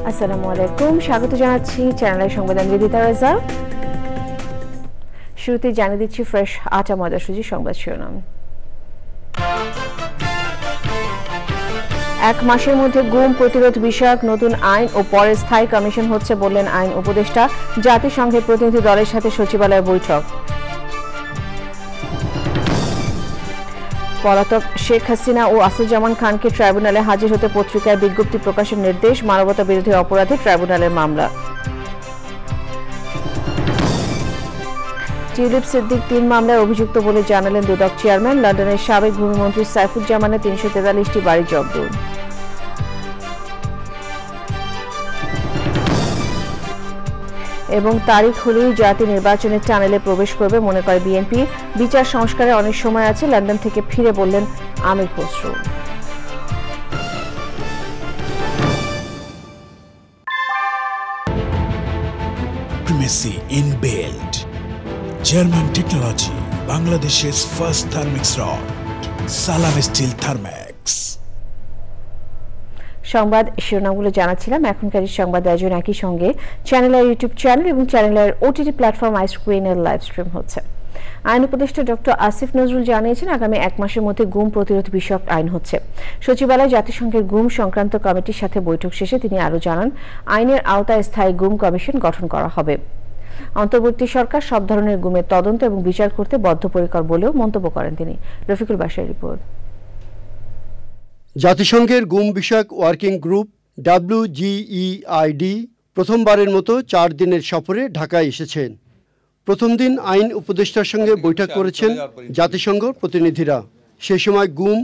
আসসালামু আলাইকুম, স্বাগত জানাচ্ছি চ্যানেলের সংবাদ নিবেদিতা রাজা। শুরুতে জানিয়ে দিচ্ছি ফ্রেশ আটা ময়দা সুজি সংবাদ শিরোনাম। 1 মাসের মধ্যে গুম প্রতিরোধ বিষয়ক নতুন আইন ও পরে স্থায়ী কমিশন হচ্ছে বললেন আইন উপদেষ্টা। জাতিসংঘের প্রতিনিধি দলের সাথে সচিবালয়ে বৈঠক। পলাতক শেখ হাসিনা ও আসাদুজ্জামান খানকে ট্রাইব্যুনালে হাজির হতে পত্রিকায় বিজ্ঞপ্তি প্রকাশের নির্দেশ। মানবতা বিরোধী অপরাধে ট্রাইব্যুনালের মামলা। টিউলিপ সিদ্দিক 3 মামলায় অভিযুক্ত বলে জানালেন দুদক চেয়ারম্যান। লন্ডনের সাবেক ভূমিমন্ত্রী সাইফুজ্জামানের 343টি বাড়ি জব্দ। এবং তারিখ হলেই জাতি নির্বাচনের টানেলে প্রবেশ করবে মনে করে বিএনপি। বিচার সংস্কারে অনেক সময় আছে, লন্ডন থেকে ফিরে বললেন আমির Khasru. Primacy inbuilt. German technology, Bangladesh's first thermix rod, Salam Steel Thermax. সংবাদ শিরোনামগুলো জানাচ্ছিলাম। এখনকার সংবাদ আয়োজন একই সঙ্গে চ্যানেলের ইউটিউব চ্যানেল এবং চ্যানেলের ওটিটি প্ল্যাটফর্ম আইস্ক্রিনের লাইভ স্ট্রিম হচ্ছে। আইন উপদেষ্টা ডক্টর আসিফ নজরুল জানিয়েছেন, আগামী 1 মাসের মধ্যে গুম প্রতিরোধ বিষয়ক আইন হচ্ছে। সচিবালয়ে জাতিসংঘের গুম সংক্রান্ত কমিটির সাথে বৈঠক শেষে তিনি আরও জানান, আইনের আওতায় স্থায়ী গুম কমিশন গঠন করা হবে। অন্তর্বর্তী সরকার সব ধরনের গুমের তদন্ত এবং বিচার করতে বদ্ধপরিকর বলেও মন্তব্য করেন তিনি। রফিকুল বাসার রিপোর্ট। জাতিসংঘের গুম বিষয়ক ওয়ার্কিং গ্রুপ WGEID প্রথমবারের মতো 4 দিনের সফরে ঢাকায় এসেছেন। প্রথম দিন আইন উপদেষ্টার সঙ্গে বৈঠক করেছেন জাতিসংঘ প্রতিনিধিরা। সে সময় গুম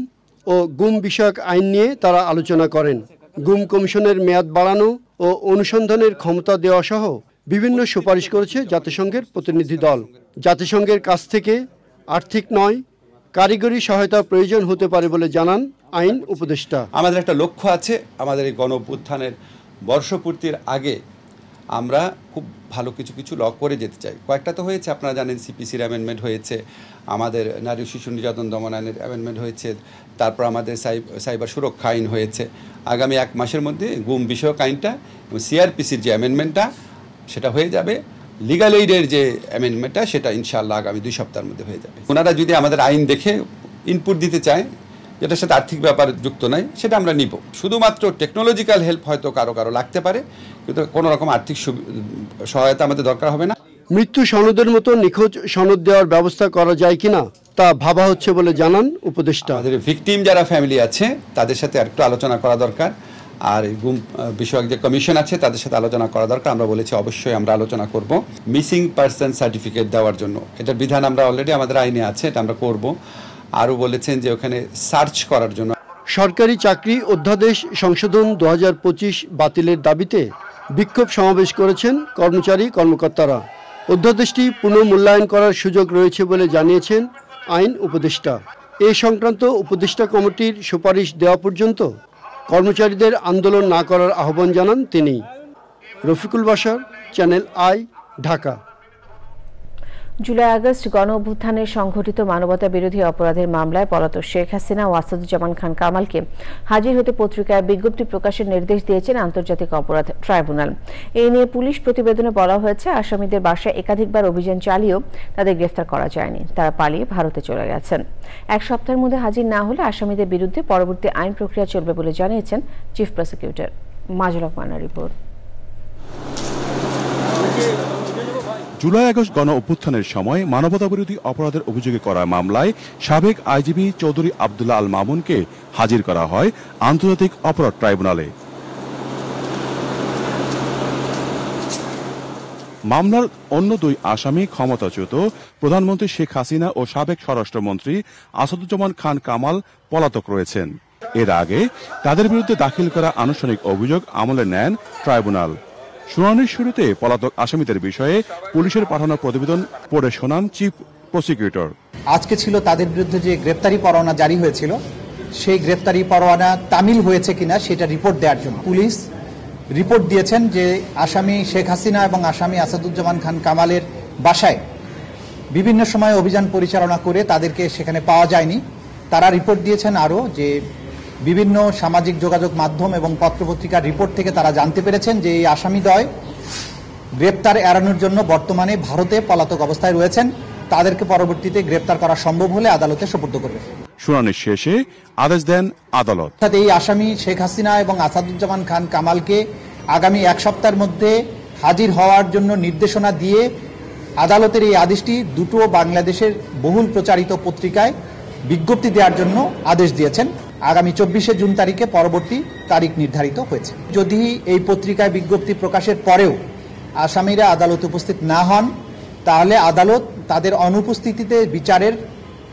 ও গুম বিষয়ক আইন নিয়ে তারা আলোচনা করেন। গুম কমিশনের মেয়াদ বাড়ানো ও অনুসন্ধানের ক্ষমতা দেওয়া সহ বিভিন্ন সুপারিশ করেছে জাতিসংঘের প্রতিনিধি দল। জাতিসংঘের কাছ থেকে আর্থিক নয়, কারিগরি সহায়তা প্রয়োজন হতে পারে বলে জানান আইন উপদেষ্টা। আমাদের একটা লক্ষ্য আছে, আমাদের এই গণঅভ্যুত্থানের বর্ষপূর্তির আগে আমরা খুব ভালো কিছু ল করে যেতে চাই। কয়েকটা তো হয়েছে, আপনারা জানেন সিপিসির অ্যামেন্ডমেন্ট হয়েছে, আমাদের নারী শিশু নির্যাতন দমন আইনের অ্যামেন্ডমেন্ট হয়েছে, তারপর আমাদের সাইবার সুরক্ষা আইন হয়েছে। আগামী 1 মাসের মধ্যে গুম বিষয়ক আইনটা এবং সিআরপিসির যে অ্যামেন্ডমেন্টটা সেটা হয়ে যাবে। লিগাল এইডের যে অ্যামেন্ডমেন্টটা সেটা ইনশাআল্লাহ আগামী 2 সপ্তাহের মধ্যে হয়ে যাবে। ওনারা যদি আমাদের আইন দেখে ইনপুট দিতে চায় যেটার সাথে আর্থিক ব্যাপার যুক্ত নাই, সেটা আমরা নিব। শুধুমাত্র টেকনোলজিক্যাল হেল্প হয়তো কারো লাগতে পারে, কিন্তু কোনো রকম আর্থিক সহায়তা আমাদের দরকার হবে না। মৃত্যু সনদের মতো নিখোঁজ সনদ দেওয়ার ব্যবস্থা করা যায় কিনা তা ভাবা হচ্ছে বলে জানান উপদেষ্টা। আমাদের ভিকটিম যারা ফ্যামিলি আছে তাদের সাথে আরেকটু আলোচনা করা দরকার, আর গুম বিষয়ক যে কমিশন আছে তাদের সাথে আলোচনা করা দরকার। আমরা বলেছি অবশ্যই আমরা আলোচনা করব মিসিং পারসন সার্টিফিকেট দেওয়ার জন্য। এটার বিধান আমরা অলরেডি আমাদের আইনে আছে, এটা আমরা করব। আরও বলেছেন যে ওখানে সার্চ করার জন্য। সরকারি চাকরি অধ্যাদেশ সংশোধন 2025 বাতিলের দাবিতে বিক্ষোভ সমাবেশ করেছেন কর্মচারী-কর্মকর্তারা। অধ্যাদেশটি পুনর্মূল্যায়ন করার সুযোগ রয়েছে বলে জানিয়েছেন আইন উপদেষ্টা। এ সংক্রান্ত উপদেষ্টা কমিটির সুপারিশ দেওয়া পর্যন্ত কর্মচারীদের আন্দোলন না করার আহ্বান জানান তিনি। রফিকুল বাসার, channel I, Dhaka. July August গণ অভ্যুত্থানের সংঘটিত মানবতা বিরোধী অপরাধের মামলায় পলাতক শেখ হাসিনা ও আসাদুজ্জামান খান কামালকে হাজির হতে পত্রিকায় বিজ্ঞপ্তি প্রকাশের নির্দেশ দিয়েছেন আন্তর্জাতিক অপরাধ ট্রাইব্যুনাল। এই নিয়ে পুলিশ প্রতিবেদনে বলা হয়েছে, আসামিদের বাসায় একাধিকবার অভিযান চালিয়েও তাদের গ্রেফতার করা যায়নি। তারা পালিয়ে ভারতে চলে গেছেন। 1 সপ্তাহের মধ্যে হাজির না হলে আসামিদের বিরুদ্ধে পরবর্তী আইন প্রক্রিয়া চলবে বলে জানিয়েছেন চিফ প্রসিকিউটর। মাজুল হক মান্নার রিপোর্ট। জুলাই আগস্ট গণ অভ্যুত্থানের সময় মানবতা বিরোধী অপরাধের অভিযোগে করা মামলায় সাবেক আইজিপি চৌধুরী আব্দুল্লাহ আল মামুনকে হাজির করা হয় আন্তর্জাতিক অপরাধ ট্রাইব্যুনালে। মামলার অন্য 2 আসামি ক্ষমতাচ্যুত প্রধানমন্ত্রী শেখ হাসিনা ও সাবেক স্বরাষ্ট্রমন্ত্রী আসাদুজ্জামান খান কামাল পলাতক রয়েছেন। এর আগে তাদের বিরুদ্ধে দাখিল করা আনুষ্ঠানিক অভিযোগ আমলে নেন ট্রাইব্যুনাল। শুনানির শুরুতে পলাতক আসামিদের বিষয়ে পুলিশের পাঠানো প্রতিবেদন পড়ে শোনান চিফ প্রসিকিউটর। আজকে ছিল তাদের বিরুদ্ধে যে গ্রেপ্তারি পরোয়ানা জারি হয়েছিল, সেই গ্রেপ্তারি পরোয়ানা তামিল হয়েছে কিনা সেটা রিপোর্ট দেওয়ার জন্য পুলিশ রিপোর্ট দিয়েছেন যে আসামি শেখ হাসিনা এবং আসামি আসাদুজ্জামান খান কামালের বাসায় বিভিন্ন সময় অভিযান পরিচালনা করে তাদেরকে সেখানে পাওয়া যায়নি। তারা রিপোর্ট দিয়েছেন আরও যে বিভিন্ন সামাজিক যোগাযোগ মাধ্যম এবং পত্রপত্রিকার রিপোর্ট থেকে তারা জানতে পেরেছেন যে এই আসামিদ্বয় গ্রেপ্তার এড়ানোর জন্য বর্তমানে ভারতে পলাতক অবস্থায় রয়েছেন। তাদেরকে পরবর্তীতে গ্রেপ্তার করা সম্ভব হলে আদালতে সোপর্দ করবে। শুনানি শেষে আদেশ দেন আদালত। এই আসামি শেখ হাসিনা এবং আসাদুজ্জামান খান কামালকে আগামী 1 সপ্তাহের মধ্যে হাজির হওয়ার জন্য নির্দেশনা দিয়ে আদালতের এই আদেশটি দুটো বাংলাদেশের বহুল প্রচারিত পত্রিকায় বিজ্ঞপ্তি দেওয়ার জন্য আদেশ দিয়েছেন। আগামী 24শে জুন তারিখে পরবর্তী তারিখ নির্ধারিত হয়েছে। যদি এই পত্রিকায় বিজ্ঞপ্তি প্রকাশের পরেও আসামিরা আদালতে উপস্থিত না হন, তাহলে আদালত তাদের অনুপস্থিতিতে বিচারের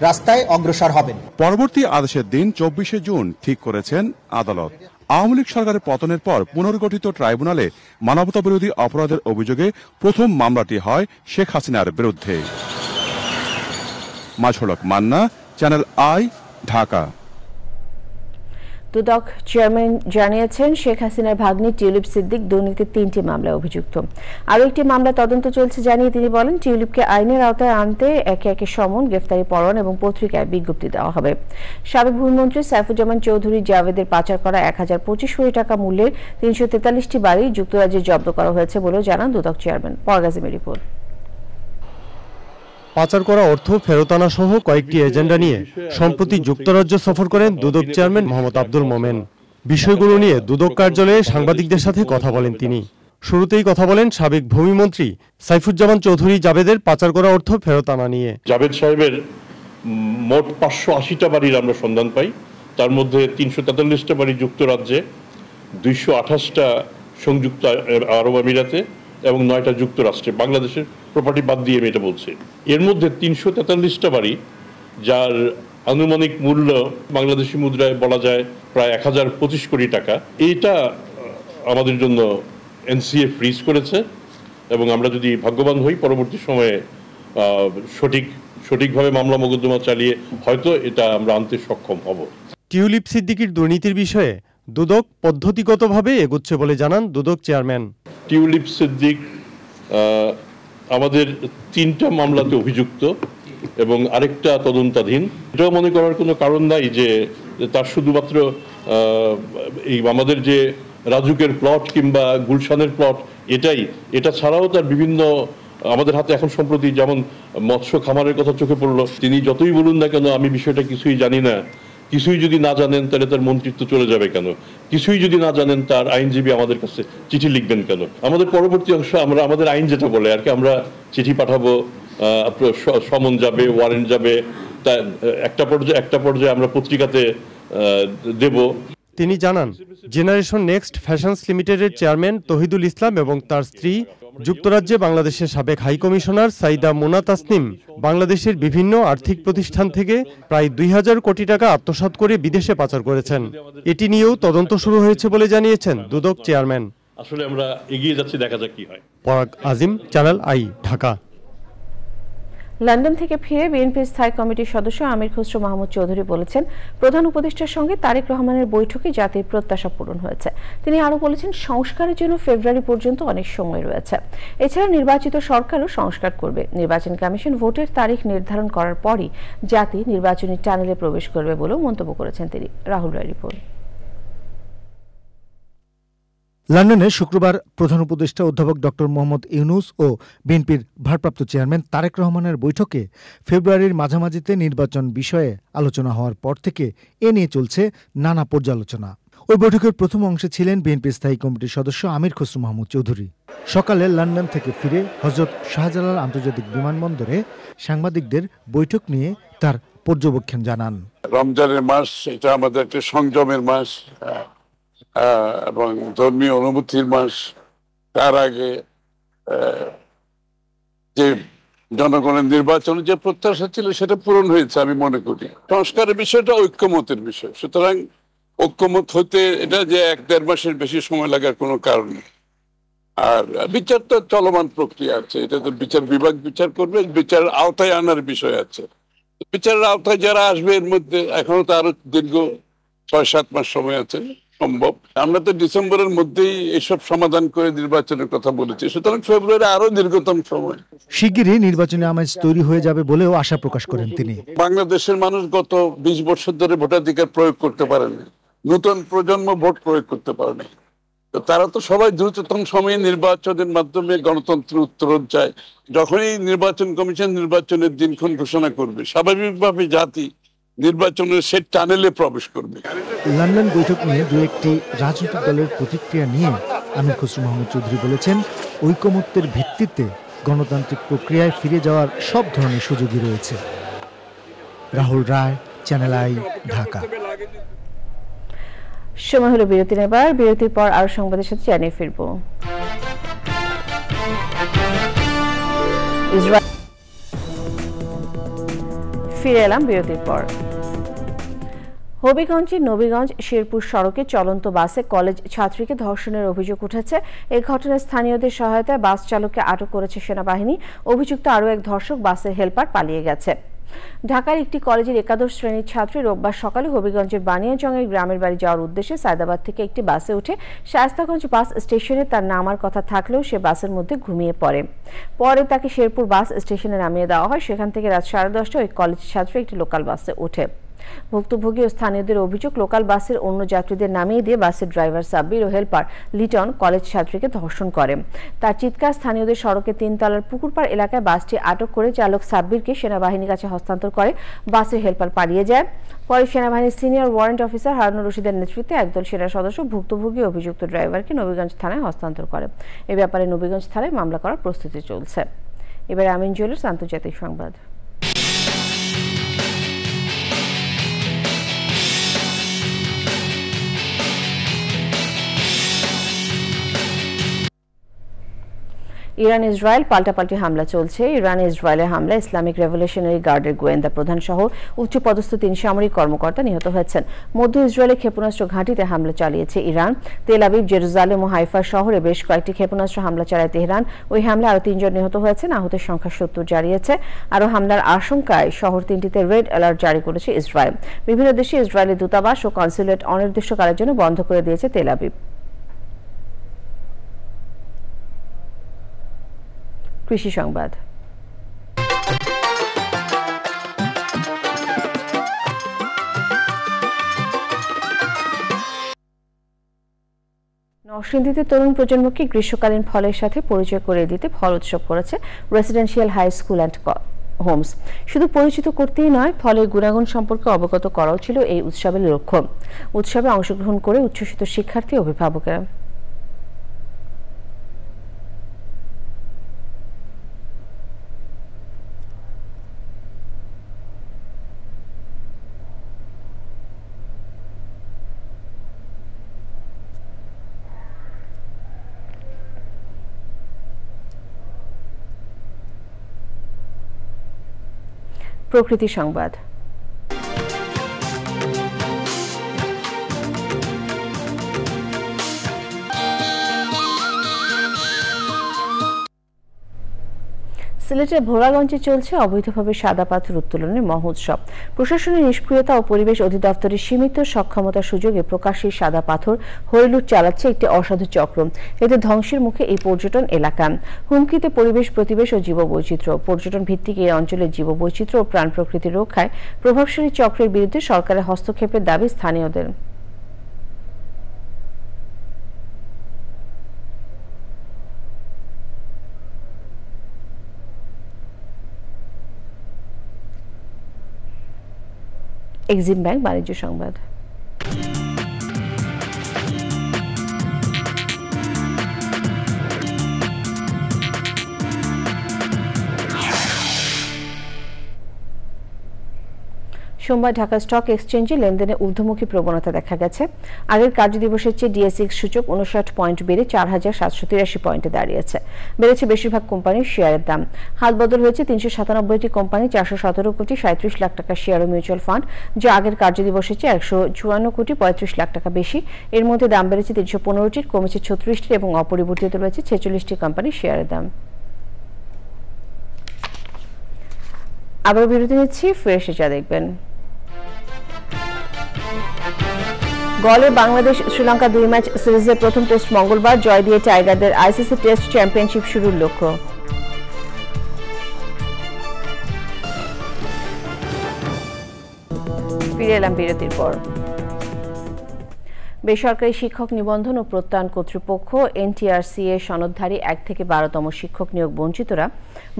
রাস্তায় অগ্রসর হবেন। পরবর্তী আদেশের দিন 24শে জুন ঠিক করেছেন আদালত। আওয়ামী লীগ সরকারের পতনের পর পুনর্গঠিত ট্রাইব্যুনালে মানবতা বিরোধী অপরাধের অভিযোগে প্রথম মামলাটি হয় শেখ হাসিনার বিরুদ্ধে। Mazharul Manna, Channel I, Dhaka. Dudak chairman জানিয়েছেন শেখ হাসিনার ভাগ্নি টিউলিপ সিদ্দিক দুর্নীতির 3টি মামলায় অভিযুক্ত। আরও একটি মামলা তদন্ত চলছে জানিয়ে তিনি বলেন, টিউলিপকে আইনের আওতায় আনতে একে একে সমন, গ্রেফতারি পরোয়ানা এবং পত্রিকায় বিজ্ঞপ্তি দেওয়া হবে। সাবেক ভূমিমন্ত্রী সাইফুজ্জামান চৌধুরী জাভেদের পাচার করা 1025 কোটি টাকা মূল্যের 343টি বাড়ি যুক্তরাজ্যে জব্দ করা হয়েছে বলেও জানান দুদক চেয়ারম্যান। পরগাজিমের রিপোর্ট। পাচার করা অর্থ ফেরত আনা সহ কয়েকটি এজেন্ডা নিয়ে সম্প্রতি যুক্তরাজ্য সফর করেন দুদক চেয়ারম্যান মোহাম্মদ আব্দুল মোমেন। বিষয়গুলো নিয়ে দুদক কার্যালয়ে সাংবাদিকদের সাথে কথা বলেন তিনি। শুরুতেই কথা বলেন সাবেক ভূমিমন্ত্রী সাইফুজ্জামান চৌধুরী জাভেদের পাচার করা অর্থ ফেরত আনা নিয়ে। জাভেদ সাহেবের মোট 580টা বাড়ির আমরা সন্ধান পাই। তার মধ্যে 343টা বাড়ি যুক্তরাজ্যে, 228টা সংযুক্ত আরব আমিরাতে এবং 9টা যুক্তরাষ্ট্রে। বাংলাদেশের প্রপার্টি বাদ দিয়ে আমি এটা বলছি। এর মধ্যে 343টা বাড়ি, যার আনুমানিক মূল্য বাংলাদেশি মুদ্রায় বলা যায় প্রায় 1025 কোটি টাকা, এইটা আমাদের জন্য এনসিএ ফ্রিজ করেছে এবং আমরা যদি ভাগ্যবান হই পরবর্তী সময়ে সঠিকভাবে মামলা মোকদ্দমা চালিয়ে হয়তো এটা আমরা আনতে সক্ষম হব। টিউলিপ সিদ্দিকির দুর্নীতির বিষয়ে দুদক পদ্ধতিগতভাবে এগোচ্ছে বলে জানান দুদক চেয়ারম্যান। টিউলিপ সিদ্দিক আমাদের 3টা মামলাতে অভিযুক্ত এবং আরেকটা তদন্তাধীন। এটাও মনে করার কোনো কারণ নাই যে তার শুধুমাত্র এই আমাদের যে রাজুকের প্লট কিংবা গুলশানের প্লট এটা ছাড়াও তার বিভিন্ন আমাদের হাতে এখন সম্প্রতি যেমন মৎস্য খামারের কথা চোখে পড়লো। তিনি যতই বলুন না কেন আমি বিষয়টা কিছুই জানি না, কিছুই যদি না জানেন তাহলে তার মন্ত্রিত্ব চলে যাবে কেন, কিছুই যদি না জানেন তার আইনজীবী আমাদের কাছে চিঠি লিখবেন কেন। আমাদের পরবর্তী অংশ আমরা আমাদের আইন যেটা বলে আর কি, আমরা চিঠি পাঠাবো, সমন যাবে, ওয়ারেন্ট যাবে, তা একটা পর্যায়ে আমরা পত্রিকাতে দেব। তিনি জানান জেনারেশন নেক্সট ফ্যাশনস লিমিটেডের চেয়ারম্যান তহিদুল ইসলাম এবং তার স্ত্রী যুক্তরাজ্যে বাংলাদেশের সাবেক হাইকমিশনার সাইদা মোনা তাসনিম বাংলাদেশের বিভিন্ন আর্থিক প্রতিষ্ঠান থেকে প্রায় 2000 কোটি টাকা আত্মসাৎ করে বিদেশে পাচার করেছেন। এটি নিয়েও তদন্ত শুরু হয়েছে বলে জানিয়েছেন দুদক চেয়ারম্যান। আসলে আমরা এগিয়ে যাচ্ছি, দেখা যাক কি হয়। পরাগ আজিম, চ্যানেল আই, ঢাকা। লন্ডন থেকে ফিরে বিএনপির স্থায়ী কমিটির সদস্য আমির খসরু মাহমুদ চৌধুরী বলেছেন, প্রধান উপদেষ্টার সঙ্গে তারেক রহমানের বৈঠকে জাতির প্রত্যাশা পূরণ হয়েছে। তিনি আরও বলেছেন, সংস্কারের জন্য ফেব্রুয়ারি পর্যন্ত অনেক সময় রয়েছে। এছাড়া নির্বাচিত সরকারও সংস্কার করবে। নির্বাচন কমিশন ভোটের তারিখ নির্ধারণ করার পরই জাতি নির্বাচনী টানেলে প্রবেশ করবে বলেও মন্তব্য করেছেন তিনি। রাহুল রায় রিপোর্ট। লন্ডনে শুক্রবার প্রধান উপদেষ্টা অধ্যাপক ডক্টর মোহাম্মদ ইউনূস ও বিএনপির ভারপ্রাপ্ত চেয়ারম্যান তারেক রহমানের বৈঠকে ফেব্রুয়ারির মাঝামাঝিতে নির্বাচন বিষয়ে আলোচনা হওয়ার পর থেকে এ নিয়ে চলছে নানা পর্যালোচনা। ওই বৈঠকের প্রথম অংশে ছিলেন বিএনপির স্থায়ী কমিটির সদস্য আমির খসরু মাহমুদ চৌধুরী। সকালে লন্ডন থেকে ফিরে হযরত শাহজালাল আন্তর্জাতিক বিমানবন্দরে সাংবাদিকদের বৈঠক নিয়ে তার পর্যবেক্ষণ জানান। রমজানের মাস, এটা আমাদের একটা সংযমের মাস এবং ধর্মীয় অনুভূতির মাস। তার আগে যে জনগণের নির্বাচনে যে প্রত্যাশা ছিল সেটা পূরণ হয়েছে আমি মনে করি। সংস্কারের বিষয়টা ঐক্যমতের বিষয়, সুতরাং ঐক্যমত হতে এটা যে 1-1.5 মাসের বেশি সময় লাগার কোনো কারণ নেই। আর বিচার তো চলমান প্রক্রিয়া আছে, এটা তো বিচার বিভাগ বিচার করবে, বিচারের আওতায় আনার বিষয় আছে। বিচারের আওতায় যারা আসবে এর মধ্যে এখনো তো আরো দীর্ঘ 6-7 মাস সময় আছে সম্ভব। আমরা তো ডিসেম্বরের মধ্যেই এইসব সমাধান করে নির্বাচনের কথা বলেছি, সুতরাং ফেব্রুয়ারি আরো দীর্ঘতম সময়। শিগগিরই নির্বাচনী আমেজ তৈরি হয়ে যাবে বলেও আশা প্রকাশ করেন তিনি। বাংলাদেশের মানুষ গত 20 বছর ধরে ভোটাধিকার প্রয়োগ করতে পারেনি। নতুন প্রজন্ম ভোট প্রয়োগ করতে পারেনি। তো তারা তো সবাই দ্রুততম সময়ে নির্বাচনের মাধ্যমে গণতন্ত্র উত্তরণ চায়। যখনই নির্বাচন কমিশন নির্বাচনের দিনক্ষণ ঘোষণা করবে, স্বাভাবিকভাবে জাতি নির্বাচনের সে টানেলে প্রবেশ করবে। লন্ডন বৈঠক নিয়ে দু একটি রাজনৈতিক দলের প্রতিক্রিয়া নিয়ে আমির খসরু মাহমুদ চৌধুরী বলেছেন, ঐকমত্যের ভিত্তিতে গণতান্ত্রিক প্রক্রিয়ায় ফিরে যাওয়ার সব ধরনের সুযোগই রয়েছে। রাহুল রায়, চ্যানেল আই, ঢাকা। সময় হলো বিরতি নেবার। বিরতির পর আরো সংবাদের সাথে জানিয়ে ফিরবো। ফিরে এলাম বিরতির পর। হবিগঞ্জের নবীগঞ্জ শেরপুর সড়কে চলন্ত বাসে কলেজ ছাত্রীকে ধর্ষণের অভিযোগ উঠেছে। এই ঘটনায় স্থানীয়দের সহায়তায় বাস চালককে আটক করেছে সেনাবাহিনী। অভিযুক্ত আরও এক ধর্ষক বাসের হেলপার পালিয়ে গেছে। ঢাকার একটি কলেজের একাদশ শ্রেণীর ছাত্রী রোববার সকালে হবিগঞ্জের বানিয়াজংয়ের গ্রামের বাড়ি যাওয়ার উদ্দেশ্যে সায়দাবাদ থেকে একটি বাসে উঠে শায়েস্তাগঞ্জ বাস স্টেশনে তার নামার কথা থাকলেও সে বাসের মধ্যে ঘুমিয়ে পড়ে। পরে তাকে শেরপুর বাস স্টেশনে নামিয়ে দেওয়া হয়। সেখান থেকে রাত 10:30টায় ওই কলেজ ছাত্রী একটি লোকাল বাসে ওঠে। ভুক্তভোগী ও স্থানীয়দের অভিযোগ, লোকাল বাসের অন্য যাত্রীদের নামিয়ে দিয়ে বাসের ড্রাইভার সাব্বির ও হেলপার লিটন কলেজ ছাত্রীকে ধর্ষণ করে। তার চিৎকার স্থানীয়দের সড়কে 3 তলার পুকুরপাড় এলাকায় বাসটি আটক করে চালক সাব্বিরকে সেনাবাহিনীর কাছে হস্তান্তর করে। বাসের হেলপার পালিয়ে যায়। পরে সেনাবাহিনীর সিনিয়র ওয়ারেন্ট অফিসার হারুনুর রশিদের নেতৃত্বে একদল সেনা সদস্য ভুক্তভোগী অভিযুক্ত ড্রাইভারকে নবীগঞ্জ থানায় হস্তান্তর করে। এ ব্যাপারে নবীগঞ্জ থানায় মামলা করার প্রস্তুতি চলছে। এবার আমিন জুয়েলার্স আন্তর্জাতিক সংবাদ। ইরান ইসরায়েল পাল্টাপাল্টি হামলা চলছে। ইরান ইসরায়েলের হামলা ইসলামিক রেভলিউশনারি গার্ডের গোয়েন্দা প্রধান সহ উচ্চপদস্থ 3 সামরিক কর্মকর্তা নিহত হয়েছেন। মধ্য ইসরায়েলে ক্ষেপণাস্ত্র ঘাঁটিতে হামলা চালিয়েছে ইরান। তেল আবিব, জেরুজালেম ও হাইফা শহরে বেশ কয়েকটি ক্ষেপণাস্ত্র হামলা চালায় তেহরান। ওই হামলায় আরও 3 জন নিহত হয়েছেন। আহতের সংখ্যা 70 জানিয়েছে। আরও হামলার আশঙ্কায় শহর 3টিতে রেড অ্যালার্ট জারি করেছে ইসরায়েল। বিভিন্ন দেশে ইসরায়েলি দূতাবাস ও কনসুলেট অনির্দিষ্টকালের জন্য বন্ধ করে দিয়েছে তেল আবিব। কৃষি সংবাদ। নরসিংদীতে তরুণ প্রজন্মকে গ্রীষ্মকালীন ফলের সাথে পরিচয় করে দিতে ফল উৎসব করেছে residential high school and homes. শুধু পরিচিত করতেই নয়, ফলের গুণাগুণ সম্পর্কে অবগত করাও ছিল এই উৎসবের লক্ষ্য। উৎসবে অংশগ্রহণ করে উচ্ছ্বসিত শিক্ষার্থী ও অভিভাবকেরা। প্রকৃতি সংবাদ। সিলেটের ভোলাগঞ্জে চলছে অবৈধভাবে সাদা পাথর উত্তোলনের মহোৎসব। প্রশাসনের নিষ্ক্রিয়তা ও পরিবেশ অধিদপ্তরের সীমিত সক্ষমতার সুযোগে প্রকাশ্যে সাদা পাথর হরিলুট চালাচ্ছে একটি অসাধু চক্র। এতে ধ্বংসের মুখে এই পর্যটন এলাকা। হুমকিতে পরিবেশ, প্রতিবেশ ও জীববৈচিত্র্য। পর্যটন ভিত্তিক এই অঞ্চলের জীববৈচিত্র্য ও প্রাণ প্রকৃতির রক্ষায় প্রভাবশালী চক্রের বিরুদ্ধে সরকারের হস্তক্ষেপের দাবি স্থানীয়দের। এক্সিম ব্যাংক বাণিজ্য সংবাদ। সোমবার ঢাকা স্টক এক্সচেঞ্জে লেনদেনে ঊর্ধ্বমুখী প্রবণতা দেখা গেছে। আগের কার্যদিবসের চেয়ে ডিএসইএক্স সূচক 59 পয়েন্ট বেড়ে 4783 পয়েন্টে দাঁড়িয়েছে। বেড়েছে বেশিরভাগ কোম্পানির শেয়ারের দাম। হাত বদল হয়েছে 397টি কোম্পানি, 417 কোটি 37 লাখ টাকা শেয়ার ও মিউচুয়াল ফান্ড, যা আগের কার্যদিবসের চেয়ে 154 কোটি 35 লাখ টাকা বেশি। এর মধ্যে দাম বেড়েছে 315টির, কমেছে 36টির এবং অপরিবর্তিত রয়েছে 46টি কোম্পানির শেয়ারের দাম। আবার বিরতি নিচ্ছি, ফিরে এসে যা দেখবেন। গলে বাংলাদেশ শ্রীলঙ্কা 2 ম্যাচ সিরিজের প্রথম টেস্ট মঙ্গলবার, জয় দিয়ে টাইগারদের আইসিসি টেস্ট চ্যাম্পিয়নশিপ শুরুর লক্ষ্য। ফিরে এলাম বিরতির পর। বেসরকারি শিক্ষক নিবন্ধন ও প্রত্যয়ন কর্তৃপক্ষ এনটিআরসিএ সনদধারী ১ থেকে ১২তম শিক্ষক নিয়োগ বঞ্চিতরা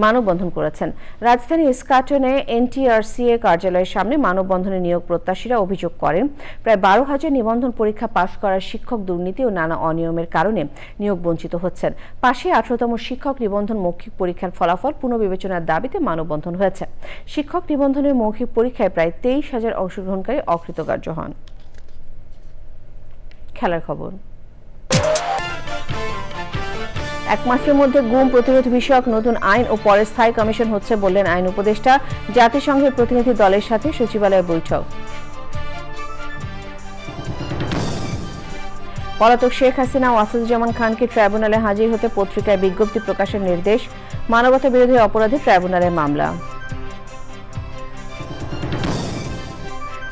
মানববন্ধন করেছেন। রাজধানী ইস্কাটনে এনটিআরসিএ কার্যালয়ের সামনে মানববন্ধনে নিয়োগ প্রত্যাশীরা অভিযোগ করেন প্রায় ১২,০০০ নিবন্ধন পরীক্ষা পাশ করার শিক্ষক দুর্নীতি ও নানা অনিয়মের কারণে নিয়োগ বঞ্চিত হচ্ছেন। পাশে ১৮তম শিক্ষক নিবন্ধন মৌখিক পরীক্ষার ফলাফল পুনর্বিবেচনার দাবিতে মানববন্ধন হয়েছে। শিক্ষক নিবন্ধনের মৌখিক পরীক্ষায় প্রায় ২৩,০০০ অংশগ্রহণকারী অকৃতকার্য হন। খেলার খবর। এক মাসের মধ্যে গুম প্রতিরোধ বিষয়ক নতুন আইন ও পরে স্থায়ী কমিশন হচ্ছে বললেন আইন উপদেষ্টা। জাতিসংঘের প্রতিনিধি দলের সাথে সচিবালয়ে বৈঠক। পলাতক শেখ হাসিনা ও আসাদুজ্জামান খানকে ট্রাইব্যুনালে হাজির হতে পত্রিকায় বিজ্ঞপ্তি প্রকাশের নির্দেশ। মানবতা বিরোধী অপরাধে ট্রাইব্যুনালে মামলা।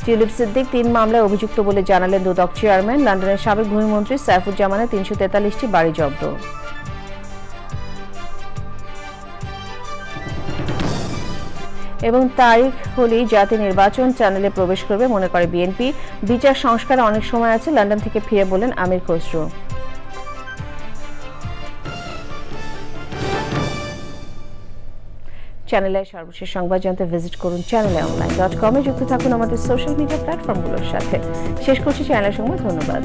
টিউলিপ সিদ্দিক ৩ মামলায় অভিযুক্ত বলে জানালেন দুদক চেয়ারম্যান। লন্ডনের সাবেক ভূমিমন্ত্রী সাইফুজ্জামানের ৩৪৩টি বাড়ি জব্দ। এবং তারিখ হলেই জাতীয় নির্বাচন চ্যানেলে প্রবেশ করবে মনে করে বিএনপি। বিচার সংস্কারে অনেক সময় আছে, লন্ডন থেকে ফিরে বলেন আমির খসরু। চ্যানেলের সর্বশেষ সংবাদ জানতে ভিজিট করুন channelonline.com-এ। যুক্ত থাকুন আমাদের সোশ্যাল মিডিয়া প্ল্যাটফর্মগুলোর সাথে। শেষ করছি চ্যানেলের সংবাদ। ধন্যবাদ।